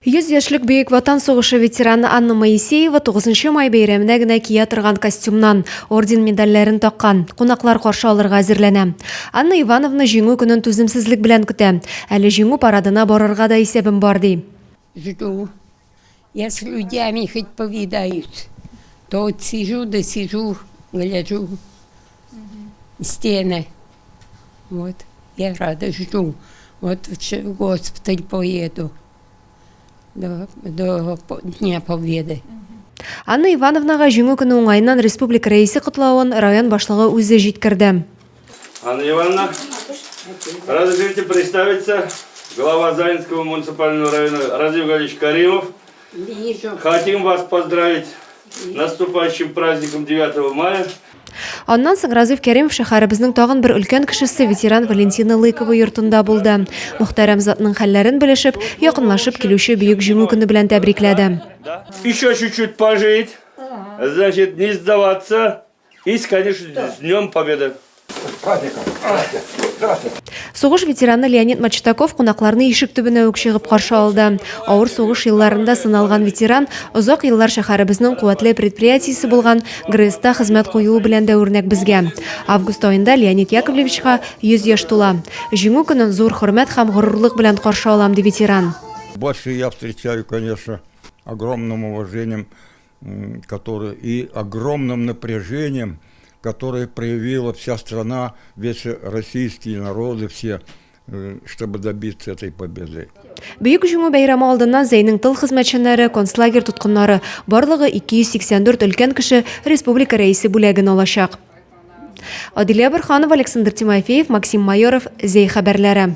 100 яшьлек Бөек Ватан сугышы ветераны Анна Моисеева 9 май бәйрәменә генә кия торган костюмнан орден медальләрен таккан. Кунаклар каршы алырга әзерләнә. Анна Ивановна җиңү көнен түземсезлек белән көтә. Әле җиңү парадына барырга да исәбем бар ди. Жду. Я с людьми хоть повидаюсь, то вот сижу, гляжу стены. Вот, я рада, жду. Вот в госпиталь поеду до Дня Победы. Анна Ивановнага җиңү көне уңайыннан республика рәисе котлавын район башлыгы үзе җиткерде. Анна Ивановна, разрешите представиться, глава Заинского муниципального района Разив Галич Каримов. Хотим вас поздравить с наступающим праздником 9 мая. Аннан соң Разив Кәримов шәһәребезнең тагын бер өлкән кешесе ветеран Валентина Лыкова йортында булды. Мөхтәрәм затның хәлләрен белешеп, якынлашып килүче бөек җиңү көне белән тәбрикләде. Еще чуть-чуть пожить, значит, не сдаваться и, конечно, с Днем Победы. Сугыш ветераны Леонид Мачтаков кунакларны ишек төбенә үк чыгып каршы алды. Авыр сугыш елларында сыналган ветеран озак еллар шәһәребезнең куәтле предприятиесе булган ГРЭСта хезмәт куюы белән дә үрнәк безгә. Август айында Леонид Яковлевичка 100 яшь тула. Җиңү көнен зур хөрмәт һәм горурлык белән каршы алам ди ветеран. Больше я встречаю, конечно, огромным уважением, и огромным напряжением, которое проявила вся страна, весь российские народы, все, чтобы добиться этой победы. Бөек җиңү бәйрәме алдыннан Зәйнең тыл хезмәтчеләре, концлагер тоткыннары, барлыгы 284 өлкән кеше республика рәисе бүләген алачак. Адилия Борханова, Александр Тимофеев, Максим Майоров, Зәй хәбәрләре.